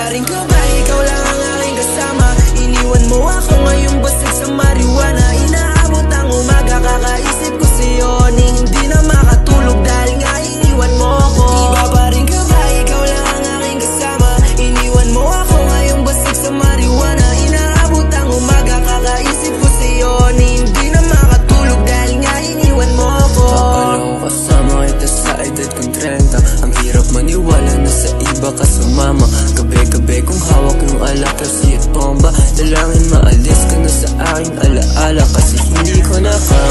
rin ka ba? Ikaw lang ang aking kasama. Iniwan mo ako ngayong basag sa marijuana. Inaabot ang umaga, kakaisip ko sa'yo ni hindi na makatulog dahil nga iniwan mo ako. Iba pa rin ka ba? Ikaw lang ang aking kasama. Iniwan mo ako ngayong basag sa marijuana. Inaabot ang umaga, kakaisip ko sa'yo ni hindi na makatulog dahil nga iniwan mo ako. Paano ko kasama kita sa edad kong 30? Ang hirap maniwala na sa iba ka sumama. Gabi-gabi kong hawak yung alak kasi at bomba. Dalangin maalis ka na sa aking alaala kasi hindi ko na kaya.